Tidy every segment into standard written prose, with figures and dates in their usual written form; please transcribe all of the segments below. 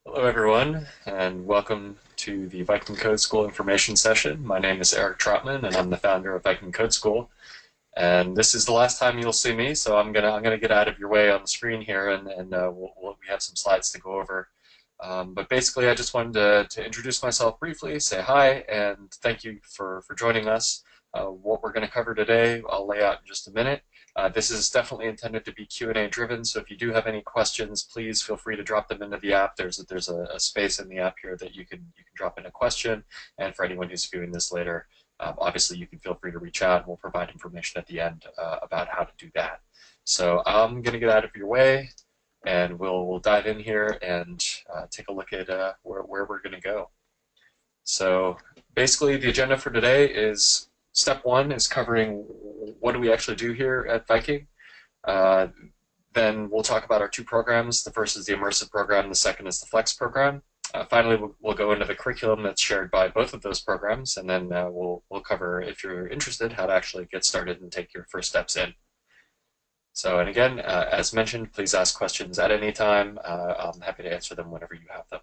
Hello, everyone, and welcome to the Viking Code School information session. My name is Eric Trotman, and I'm the founder of Viking Code School. And this is the last time you'll see me, so I'm gonna get out of your way on the screen here, and we have some slides to go over. But basically, I just wanted to introduce myself briefly, say hi, and thank you for joining us. What we're going to cover today, I'll lay out in just a minute. This is definitely intended to be Q&A driven, so if you do have any questions, please feel free to drop them into the app. There's a space in the app here that you can drop in a question, and for anyone who's viewing this later, obviously you can feel free to reach out, and we'll provide information at the end about how to do that. So I'm going to get out of your way, and we'll dive in here and take a look at where we're going to go. So basically, the agenda for today is step one is covering what do we actually do here at Viking. Uh, then we'll talk about our two programs. The first is the Immersive program, the second is the Flex program. Finally, we'll go into the curriculum that's shared by both of those programs, and then we'll cover, if you're interested, how to actually get started and take your first steps in. So, and again, as mentioned, please ask questions at any time. I'm happy to answer them whenever you have them.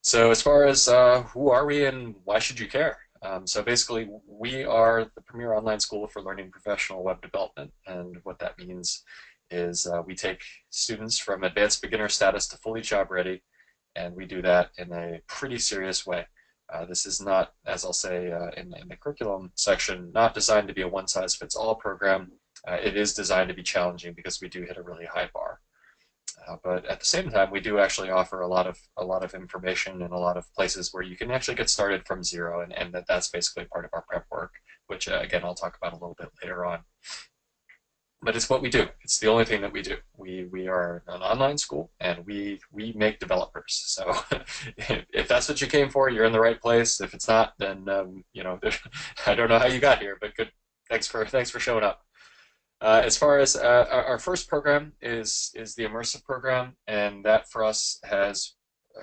So as far as who are we and why should you care? So basically, we are the premier online school for learning professional web development, and what that means is we take students from advanced beginner status to fully job ready, and we do that in a pretty serious way. This is not, as I'll say in the curriculum section, not designed to be a one-size-fits-all program. It is designed to be challenging because we do hit a really high bar. But at the same time, we do actually offer a lot of information and a lot of places where you can actually get started from zero, and that's basically part of our prep work, which again I'll talk about a little bit later on. But it's what we do. It's the only thing that we do. We are an online school, and we make developers. So if that's what you came for, you're in the right place. If it's not, then you know I don't know how you got here, but good. Thanks for showing up. As far as our first program is the immersive program, and that for us has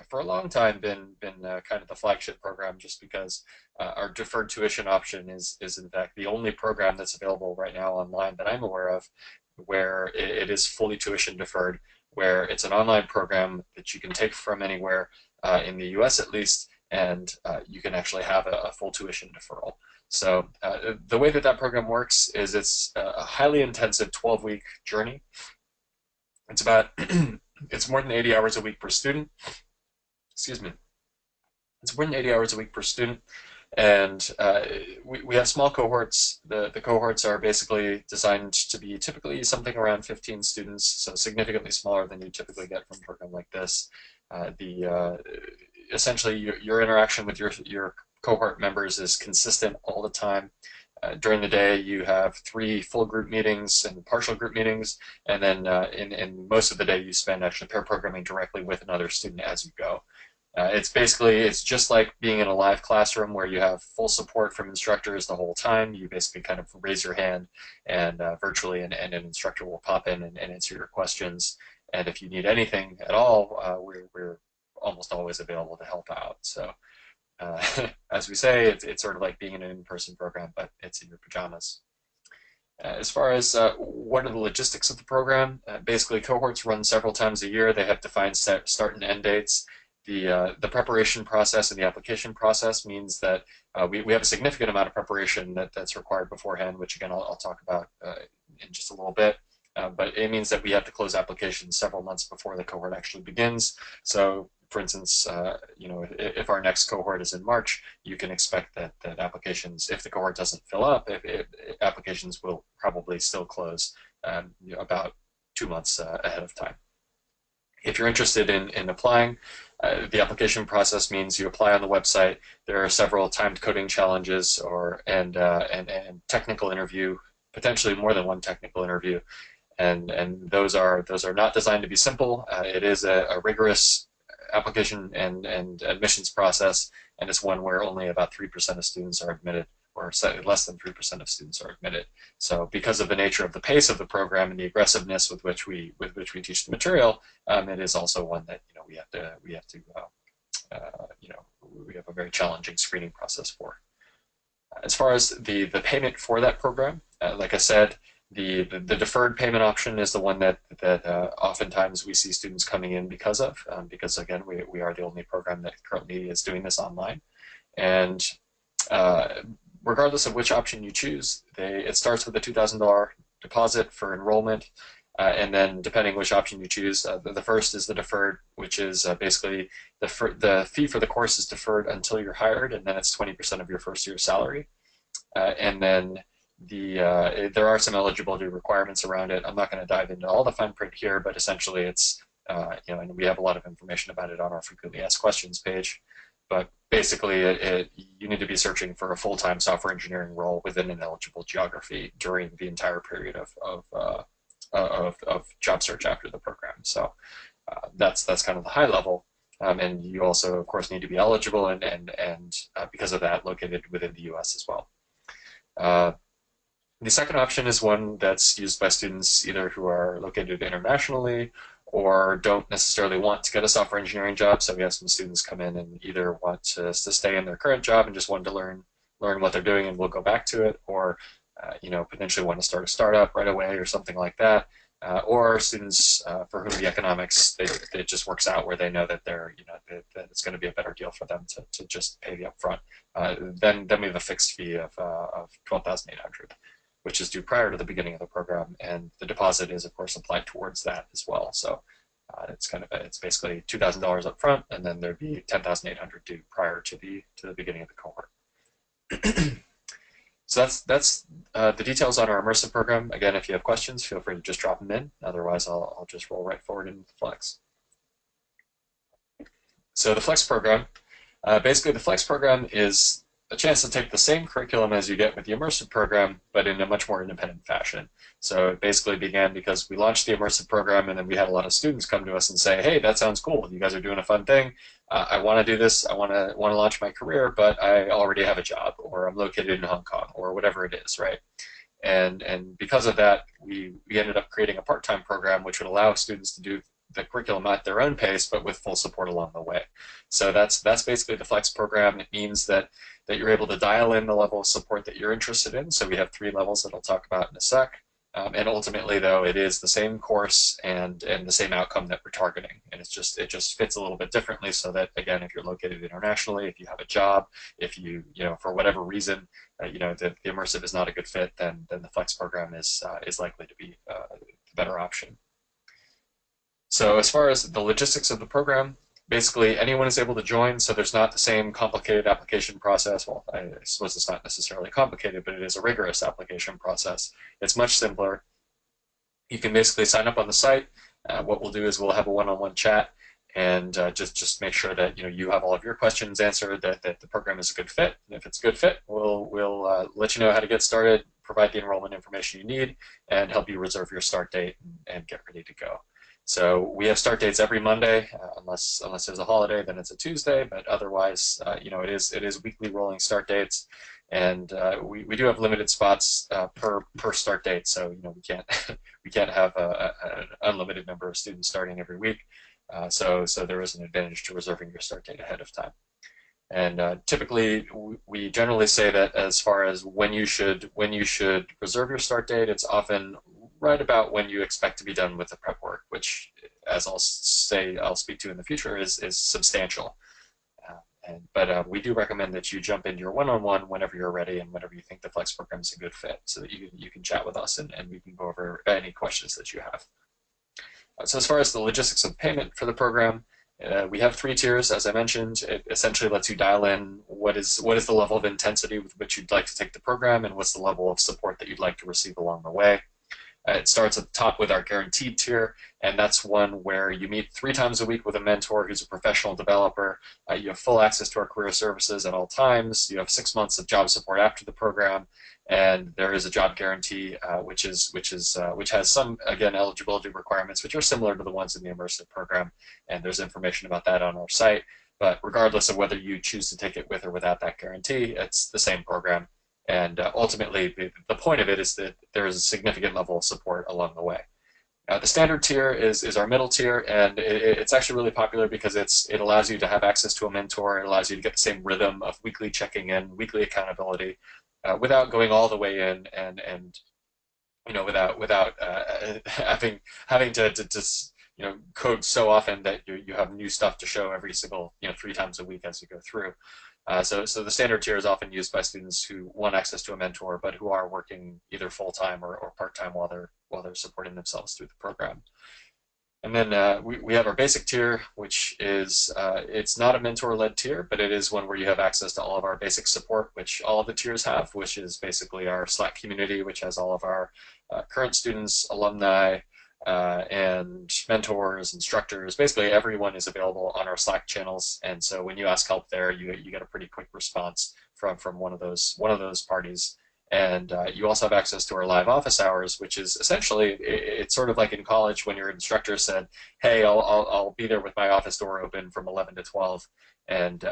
for a long time been kind of the flagship program, just because our deferred tuition option is in fact the only program that's available right now online that I'm aware of where it is fully tuition deferred, where it's an online program that you can take from anywhere in the US at least, and you can actually have a full tuition deferral. So the way that program works is it's a highly intensive 12-week journey. It's about it's more than 80 hours a week per student. Excuse me. It's more than 80 hours a week per student, and we have small cohorts. The cohorts are basically designed to be typically something around 15 students, so significantly smaller than you typically get from a program like this. Essentially your interaction with your cohort members is consistent all the time. During the day, you have 3 full group meetings and partial group meetings, and then in most of the day, you spend actually pair programming directly with another student as you go. It's just like being in a live classroom where you have full support from instructors the whole time. You basically kind of raise your hand and virtually, and an instructor will pop in and answer your questions. And if you need anything at all, we're almost always available to help out. So. As we say, it's sort of like being in an in-person program, but it's in your pajamas. As far as what are the logistics of the program, basically cohorts run several times a year. They have defined start and end dates. The preparation process and the application process means that we have a significant amount of preparation that's required beforehand, which again I'll talk about in just a little bit. But it means that we have to close applications several months before the cohort actually begins. So for instance, if our next cohort is in March, you can expect that applications, if the cohort doesn't fill up, applications will probably still close about 2 months ahead of time. If you're interested in applying, the application process means you apply on the website. There are several timed coding challenges and technical interview, potentially more than one technical interview, and those are not designed to be simple. It is a rigorous application and admissions process, and it's one where only about 3% of students are admitted, or less than 3% of students are admitted. So because of the nature of the pace of the program and the aggressiveness with which we teach the material, it is also one that we have a very challenging screening process for. As far as the payment for that program, like I said, The deferred payment option is the one that oftentimes we see students coming in because again we are the only program that currently is doing this online, and uh, regardless of which option you choose, it starts with a $2,000 deposit for enrollment, and then depending which option you choose, the first is the deferred, which is basically the fee for the course is deferred until you're hired, and then it's 20% of your first year's salary, and then there are some eligibility requirements around it. I'm not going to dive into all the fine print here, but essentially it's and we have a lot of information about it on our frequently asked questions page. But basically, you need to be searching for a full-time software engineering role within an eligible geography during the entire period of job search after the program. So that's kind of the high level. And you also, of course, need to be eligible and because of that, located within the U.S. as well. The second option is one that's used by students either who are located internationally or don't necessarily want to get a software engineering job. So we have some students come in and either want to stay in their current job and just want to learn what they're doing and we'll go back to it, or potentially want to start a startup right away or something like that. Or students for whom the economics it just works out where they know that that it's going to be a better deal for them to just pay the upfront. Then we have a fixed fee of $12,800, which is due prior to the beginning of the program, and the deposit is of course applied towards that as well. So it's basically $2,000 up front, and then there'd be $10,800 due prior to the beginning of the cohort. So that's the details on our immersive program. Again, if you have questions, feel free to just drop them in. Otherwise, I'll just roll right forward into Flex. So the Flex program, basically the Flex program is a chance to take the same curriculum as you get with the immersive program, but in a much more independent fashion. So it basically began because we launched the immersive program, and then we had a lot of students come to us and say, hey, that sounds cool. You guys are doing a fun thing. I want to do this. I want to launch my career, but I already have a job, or I'm located in Hong Kong, or whatever it is, right? And because of that, we ended up creating a part-time program which would allow students to do the curriculum at their own pace, but with full support along the way. So that's basically the Flex program. It means that you're able to dial in the level of support that you're interested in. So we have 3 levels that I'll talk about in a sec. And ultimately, though, it is the same course and the same outcome that we're targeting. And it just fits a little bit differently so that, again, if you're located internationally, if you have a job, if you for whatever reason, the immersive is not a good fit, then the Flex program is likely to be the better option. So as far as the logistics of the program, basically anyone is able to join, so there's not the same complicated application process. Well, I suppose it's not necessarily complicated, but it is a rigorous application process. It's much simpler. You can basically sign up on the site. What we'll do is we'll have a one-on-one chat and just make sure that you have all of your questions answered, that the program is a good fit. And if it's a good fit, we'll let you know how to get started, provide the enrollment information you need, and help you reserve your start date and get ready to go. So we have start dates every Monday, unless there's a holiday, then it's a Tuesday. But otherwise, it is weekly rolling start dates, and we do have limited spots per start date. So we can't have an unlimited number of students starting every week. So there is an advantage to reserving your start date ahead of time. And typically, we generally say that as far as when you should reserve your start date, it's often right about when you expect to be done with the prep work, which, as I'll speak to in the future, is substantial. But we do recommend that you jump into your one-on-one whenever you're ready and whenever you think the Flex program is a good fit, so that you can chat with us and we can go over any questions that you have. So as far as the logistics of payment for the program, we have 3 tiers, as I mentioned. It essentially lets you dial in what is the level of intensity with which you'd like to take the program, and what's the level of support that you'd like to receive along the way. It starts at the top with our guaranteed tier, and that's one where you meet 3 times a week with a mentor who's a professional developer. You have full access to our career services at all times. You have 6 months of job support after the program, and there is a job guarantee, which has some, again, eligibility requirements, which are similar to the ones in the immersive program, and there's information about that on our site. But regardless of whether you choose to take it with or without that guarantee, it's the same program. And ultimately, the point of it is that there is a significant level of support along the way. The standard tier is our middle tier, and it's actually really popular because it allows you to have access to a mentor. It allows you to get the same rhythm of weekly checking in, weekly accountability, without going all the way in and without having to code so often that you have new stuff to show every single 3 times a week as you go through. So the standard tier is often used by students who want access to a mentor, but who are working either full time or part time while they're supporting themselves through the program. And then we have our basic tier, which is it's not a mentor-led tier, but it is one where you have access to all of our basic support, which all of the tiers have, which is basically our Slack community, which has all of our current students, alumni, and mentors, instructors. Basically, everyone is available on our Slack channels, and so when you ask help there, you get a pretty quick response from one of those parties. And you also have access to our live office hours, which is essentially, it's sort of like in college when your instructor said, hey, I'll be there with my office door open from 11 to 12. And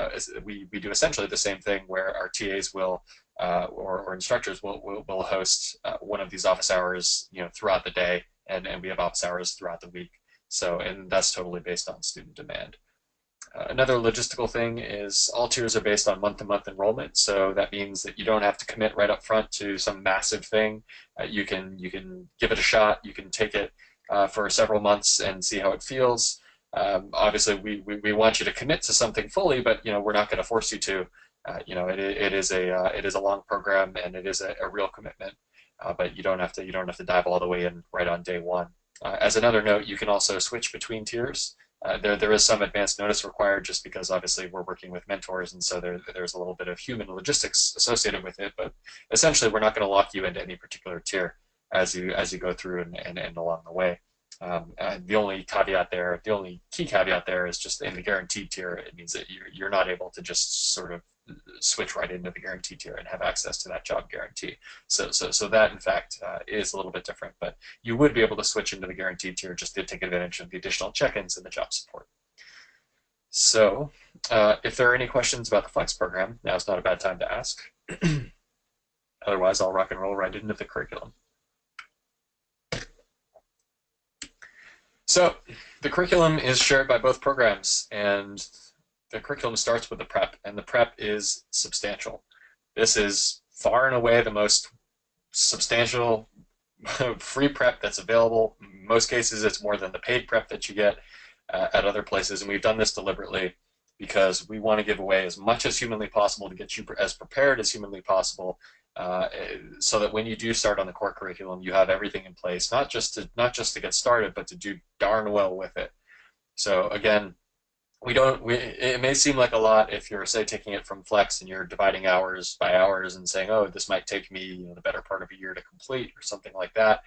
we do essentially the same thing where our TAs will, or instructors will host one of these office hours throughout the day, and we have office hours throughout the week. So, and that's totally based on student demand. Another logistical thing is all tiers are based on month-to-month enrollment, so that means that you don't have to commit right up front to some massive thing. You can give it a shot. You can take it for several months and see how it feels. Obviously, we want you to commit to something fully, but we're not going to force you to. It is a long program and it is a real commitment, but you don't have to dive all the way in right on day one. As another note, you can also switch between tiers. There is some advanced notice required just because obviously we're working with mentors, and so there's a little bit of human logistics associated with it, but essentially we're not going to lock you into any particular tier as you go through and along the way. And the only key caveat there is just in the guaranteed tier, it means that you're not able to just sort of switch right into the guaranteed tier and have access to that job guarantee. So that in fact is a little bit different, but you would be able to switch into the guaranteed tier just to take advantage of the additional check-ins and the job support. So if there are any questions about the Flex program, now is not a bad time to ask. Otherwise, I'll rock and roll right into the curriculum. So the curriculum is shared by both programs, and the curriculum starts with the prep, and the prep is substantial. This is far and away the most substantial free prep that's available. In most cases, it's more than the paid prep that you get at other places, and we've done this deliberately because we want to give away as much as humanly possible to get you as prepared as humanly possible, so that when you do start on the core curriculum, you have everything in place, not just to get started, but to do darn well with it. So again, it may seem like a lot if you're, say, taking it from Flex and you're dividing hours by hours and saying, oh, this might take me the better part of a year to complete or something like that.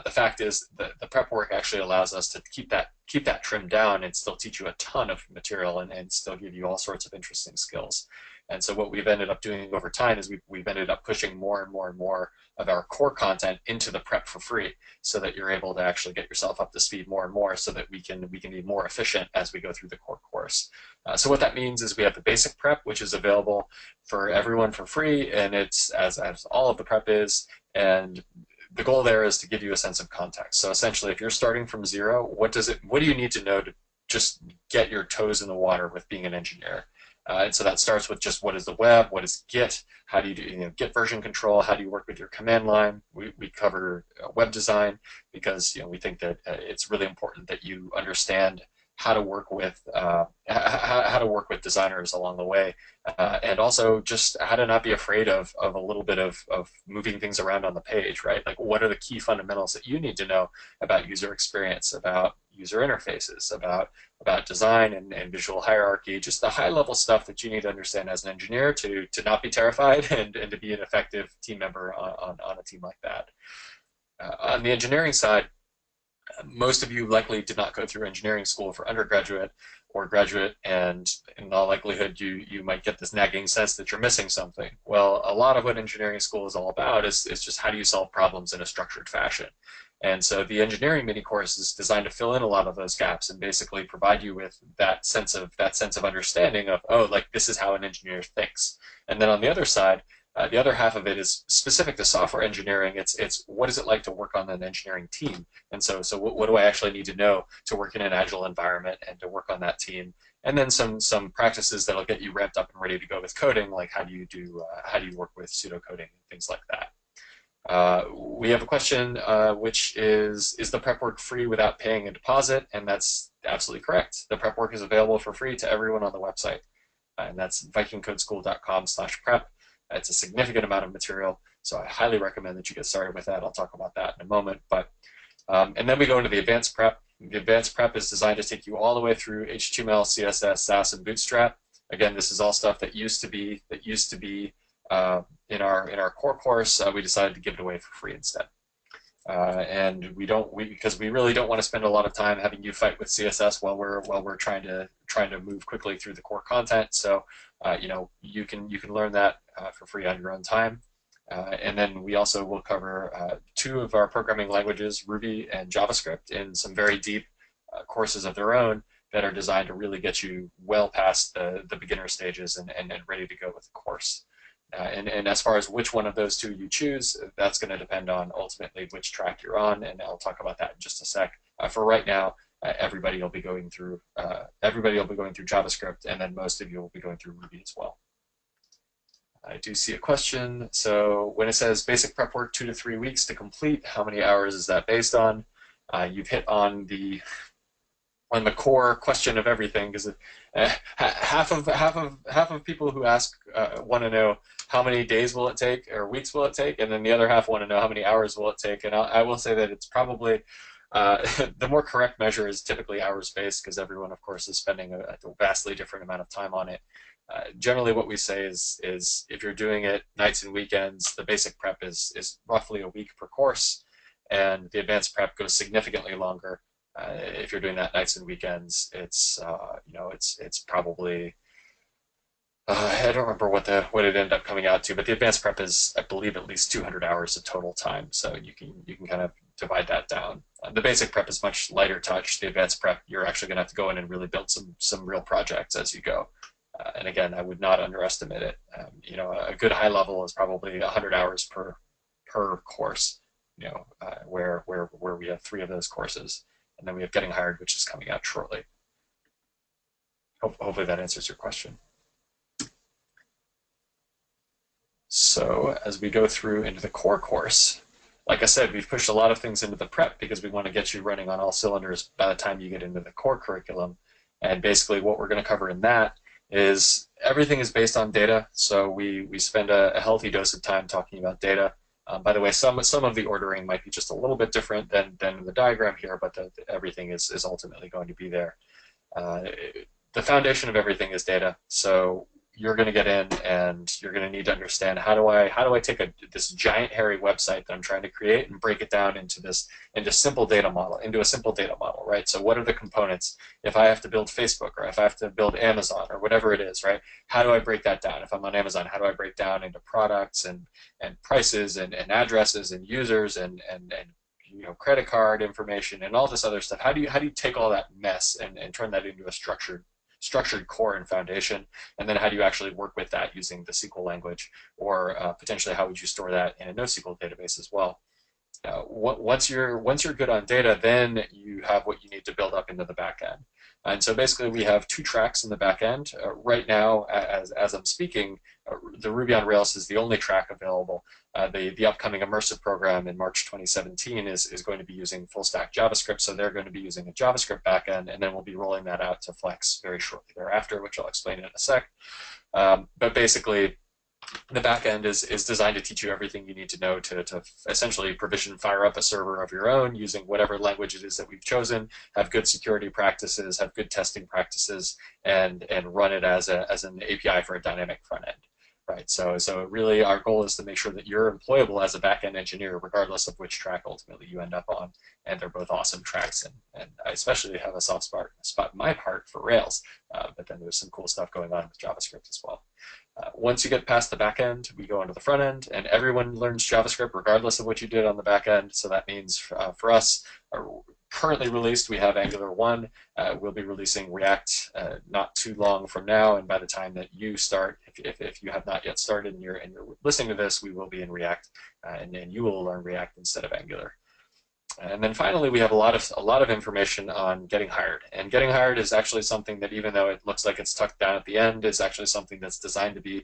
The fact is that the prep work actually allows us to keep that trimmed down and still teach you a ton of material and still give you all sorts of interesting skills. And so what we've ended up doing over time is we've ended up pushing more and more and more of our core content into the prep for free, so that you're able to actually get yourself up to speed more and more, so that we can be more efficient as we go through the core course. So what that means is we have the basic prep, which is available for everyone for free, and it's as all of the prep is, and the goal there is to give you a sense of context. So essentially, if you're starting from zero, what do you need to know to just get your toes in the water with being an engineer? And so that starts with just what is the web, what is Git, how do you do Git version control, how do you work with your command line. We cover web design because we think that it's really important that you understand how to work with designers along the way, and also just how to not be afraid of a little bit of moving things around on the page, right? Like, what are the key fundamentals that you need to know about user experience, about user interfaces, about design and visual hierarchy, just the high level stuff that you need to understand as an engineer to not be terrified and to be an effective team member on a team like that. On the engineering side, most of you likely did not go through engineering school for undergraduate or graduate, and in all likelihood you might get this nagging sense that you're missing something. Well, a lot of what engineering school is all about is just how do you solve problems in a structured fashion. And so the engineering mini course is designed to fill in a lot of those gaps and basically provide you with that sense of understanding of, oh, like, this is how an engineer thinks. And then on the other side, the other half of it is specific to software engineering. It's what is it like to work on an engineering team? And so what do I actually need to know to work in an agile environment and to work on that team? And then some practices that'll get you ramped up and ready to go with coding, like how do you work with pseudocoding and things like that. We have a question, which is the prep work free without paying a deposit? And that's absolutely correct. The prep work is available for free to everyone on the website. And that's vikingcodeschool.com/prep. It's a significant amount of material, so I highly recommend that you get started with that. I'll talk about that in a moment. But and then we go into the advanced prep. The advanced prep is designed to take you all the way through HTML, CSS, Sass, and Bootstrap. Again, this is all stuff that used to be in our core course. We decided to give it away for free instead. And because we really don't want to spend a lot of time having you fight with CSS while we're trying to move quickly through the core content. So you can learn that for free on your own time. And then we also will cover two of our programming languages, Ruby and JavaScript, in some very deep courses of their own that are designed to really get you well past the beginner stages and ready to go with the course. And as far as which one of those two you choose, that's going to depend on ultimately which track you're on, and I'll talk about that in just a sec. For right now, everybody will be going through JavaScript, and then most of you will be going through Ruby as well. I do see a question. So when it says basic prep work 2 to 3 weeks to complete, how many hours is that based on? You've hit on the core question of everything, because half of people who ask want to know how many days will it take or weeks will it take, and then the other half want to know how many hours will it take. And I will say that it's probably the more correct measure is typically hours based, because everyone, of course, is spending a vastly different amount of time on it. Generally, what we say is if you're doing it nights and weekends, the basic prep is roughly a week per course, and the advanced prep goes significantly longer. If you're doing that nights and weekends, it's probably I don't remember what it ended up coming out to, but the advanced prep is, I believe, at least 200 hours of total time. So you can kind of divide that down. The basic prep is much lighter touch. The advanced prep, you're actually going to have to go in and really build some real projects as you go. And again, I would not underestimate it. A good high level is probably 100 hours per course. Where we have 3 of those courses. And then we have Getting Hired, which is coming out shortly. Hopefully that answers your question. So as we go through into the core course, like I said, we've pushed a lot of things into the prep because we want to get you running on all cylinders by the time you get into the core curriculum. And basically what we're going to cover in that is everything is based on data. So we spend a healthy dose of time talking about data. By the way, some of the ordering might be just a little bit different than the diagram here, but everything is ultimately going to be there. The foundation of everything is data. So you're going to get in and you're going to need to understand how do I take this giant hairy website that I'm trying to create and break it down into a simple data model, right? So what are the components? If I have to build Facebook, or if I have to build Amazon, or whatever it is, right? How do I break that down? If I'm on Amazon, how do I break down into products and prices and addresses and users and credit card information and all this other stuff? How do you take all that mess and turn that into a structured core and foundation, and then how do you actually work with that using the SQL language, or potentially how would you store that in a NoSQL database as well? Once you're good on data, then you have what you need to build up into the back end. And so basically we have 2 tracks in the back end. Right now, as I'm speaking, the Ruby on Rails is the only track available. The upcoming Immersive program in March 2017 is going to be using full stack JavaScript, so they're going to be using a JavaScript backend, and then we'll be rolling that out to Flex very shortly thereafter, which I'll explain in a sec. But basically, the backend is designed to teach you everything you need to know to essentially provision, fire up a server of your own using whatever language it is that we've chosen, have good security practices, have good testing practices, and run it as an API for a dynamic front end. Right, so really our goal is to make sure that you're employable as a back-end engineer regardless of which track ultimately you end up on, and they're both awesome tracks, and I especially have a soft spot in my heart for Rails, but then there's some cool stuff going on with JavaScript as well. Once you get past the back end, we go into the front end, and everyone learns JavaScript regardless of what you did on the back end, so that means for us, currently released, we have Angular 1. We'll be releasing React not too long from now, and by the time that you start, if you have not yet started and you're listening to this, we will be in React, and then you will learn React instead of Angular. And then finally, we have a lot of information on getting hired. And getting hired is actually something that, even though it looks like it's tucked down at the end, is actually something that's designed to be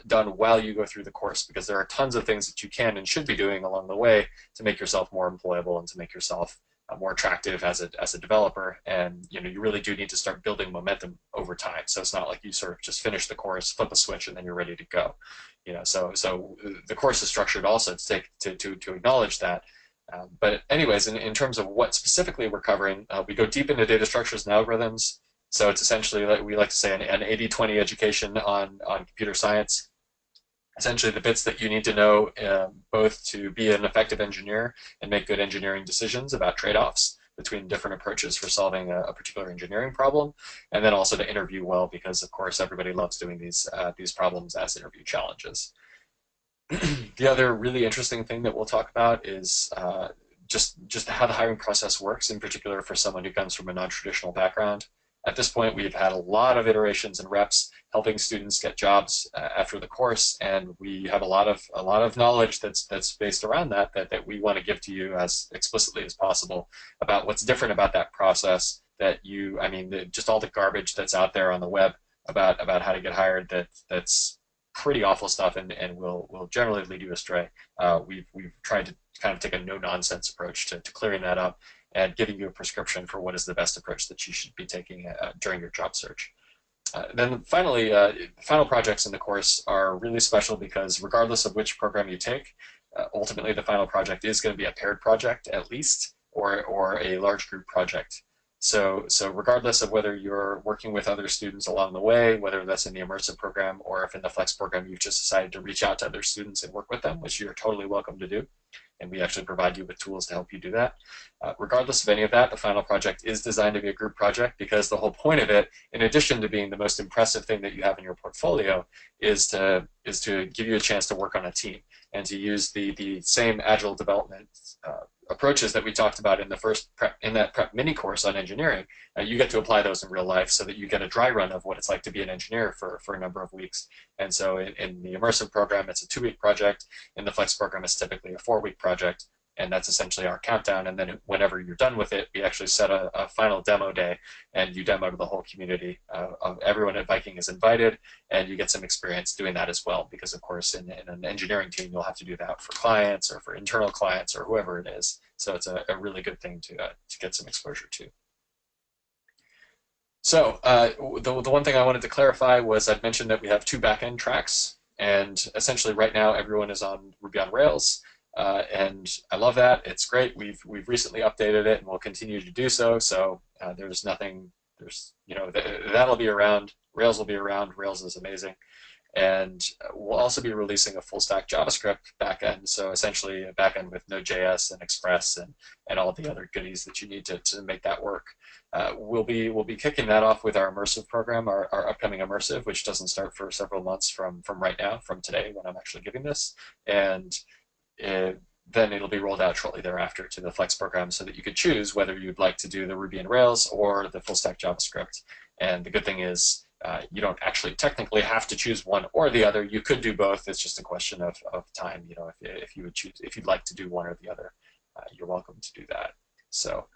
done while you go through the course, because there are tons of things that you can and should be doing along the way to make yourself more employable and to make yourself more attractive as a developer. And you really do need to start building momentum over time. So it's not like you sort of just finish the course, flip a switch, and then you're ready to go. So the course is structured also to acknowledge that. But anyways, in terms of what specifically we're covering, we go deep into data structures and algorithms. So it's essentially, like we like to say, an 80-20 education on computer science. Essentially the bits that you need to know both to be an effective engineer and make good engineering decisions about trade-offs between different approaches for solving a particular engineering problem, and then also to interview well, because of course everybody loves doing these problems as interview challenges. The other really interesting thing that we'll talk about is just how the hiring process works, in particular for someone who comes from a non-traditional background. At this point, we've had a lot of iterations and reps helping students get jobs after the course, and we have a lot of knowledge that's based around that we want to give to you as explicitly as possible about what's different about that process. Just all the garbage that's out there on the web about how to get hired that's pretty awful stuff and will generally lead you astray. We've tried to kind of take a no-nonsense approach to clearing that up and giving you a prescription for what is the best approach that you should be taking during your job search. Then finally, final projects in the course are really special because regardless of which program you take, ultimately the final project is going to be a paired project at least, or a large group project. So regardless of whether you're working with other students along the way, whether that's in the Immersive program or if in the Flex program you've just decided to reach out to other students and work with them, which you're totally welcome to do, and we actually provide you with tools to help you do that. Regardless of any of that, the final project is designed to be a group project, because the whole point of it, in addition to being the most impressive thing that you have in your portfolio, is to give you a chance to work on a team and to use the same agile development approaches that we talked about in that prep mini course on engineering. You get to apply those in real life so that you get a dry run of what it's like to be an engineer for a number of weeks. And so in the Immersive program, it's a 2-week project. In the Flex program, it's typically a 4-week project. And that's essentially our countdown. And then whenever you're done with it, we actually set a final demo day, and you demo to the whole community. Everyone at Viking is invited, and you get some experience doing that as well, because of course in an engineering team, you'll have to do that for clients or for internal clients or whoever it is. So it's a really good thing to get some exposure to. So the one thing I wanted to clarify was I'd mentioned that we have 2 backend tracks, and essentially right now everyone is on Ruby on Rails. And I love that. It's great. We've recently updated it, and we'll continue to do so. So that'll be around. Rails will be around. Rails is amazing. And we'll also be releasing a full stack JavaScript backend. So essentially a backend with Node.js and Express and all the other goodies that you need to make that work. We'll be kicking that off with our Immersive program, our upcoming Immersive, which doesn't start for several months from right now, from today when I'm actually giving this. And then it'll be rolled out shortly thereafter to the Flex program, so that you could choose whether you'd like to do the Ruby and Rails or the full stack JavaScript. And the good thing is you don't actually technically have to choose one or the other. You could do both. It's just a question of time. If you'd like to do one or the other, you're welcome to do that. So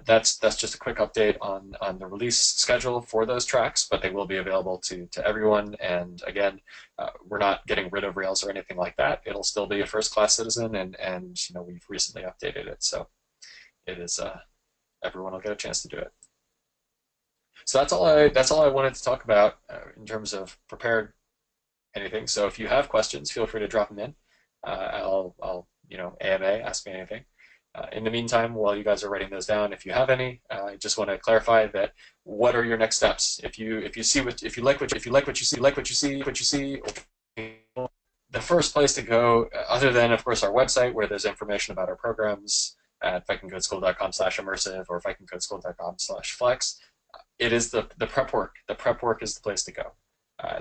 that's just a quick update on the release schedule for those tracks, but they will be available to everyone. And again, we're not getting rid of Rails or anything like that. It'll still be a first-class citizen, and we've recently updated it, so it is everyone will get a chance to do it. So that's all I wanted to talk about in terms of prepared anything. So if you have questions, feel free to drop them in. I'll AMA, ask me anything. In the meantime, while you guys are writing those down, if you have any, I just want to clarify that what are your next steps? If you like what you see, the first place to go, other than of course our website where there's information about our programs at vikingcodeschool.com/immersive or vikingcodeschool.com/flex, it is the prep work. The prep work is the place to go.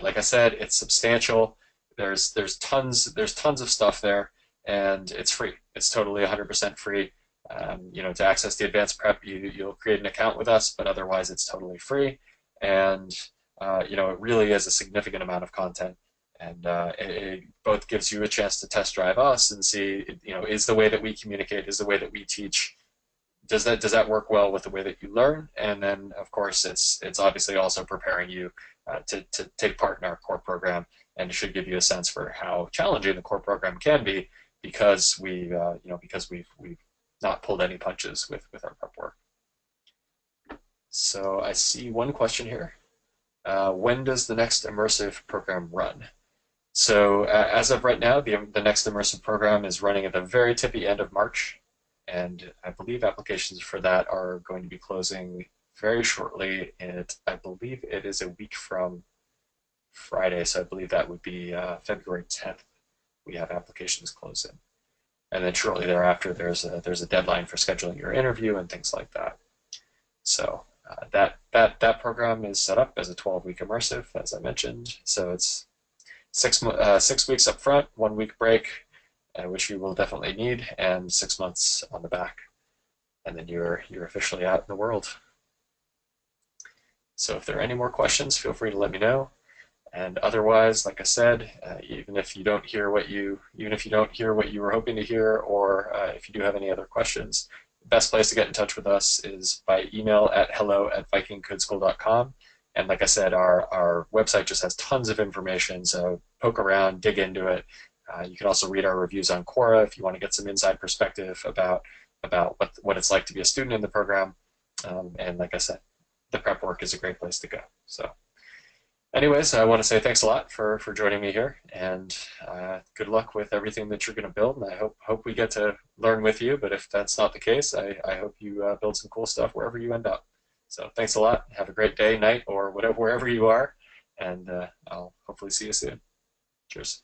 Like I said, it's substantial. There's tons of stuff there. And it's free. It's totally 100% free. To access the advanced prep, you'll create an account with us, but otherwise it's totally free. And it really is a significant amount of content. and it both gives you a chance to test drive us and see, is the way that we communicate, is the way that we teach, does that work well with the way that you learn? And then, of course, it's obviously also preparing you to take part in our core program, and it should give you a sense for how challenging the core program can be because we've not pulled any punches with our prep work. So I see one question here. When does the next immersive program run? So as of right now, the next immersive program is running at the very tippy end of March, and I believe applications for that are going to be closing very shortly. I believe it is a week from Friday, so I believe that would be February 10th. We have applications closing, and then shortly thereafter, there's a deadline for scheduling your interview and things like that. So that program is set up as a 12-week immersive, as I mentioned. So it's 6 weeks up front, 1 week break, which you will definitely need, and 6 months on the back, and then you're officially out in the world. So if there are any more questions, feel free to let me know. And otherwise, like I said, even if you don't hear what you were hoping to hear, or if you do have any other questions, the best place to get in touch with us is by email at hello@vikingcodeschool.com. And like I said, our website just has tons of information, so poke around, dig into it. You can also read our reviews on Quora if you want to get some inside perspective about what it's like to be a student in the program. And like I said, the prep work is a great place to go. So anyways, I want to say thanks a lot for joining me here, and good luck with everything that you're going to build. And I hope we get to learn with you, but if that's not the case, I hope you build some cool stuff wherever you end up. So thanks a lot. Have a great day, night, or wherever you are, and I'll hopefully see you soon. Cheers.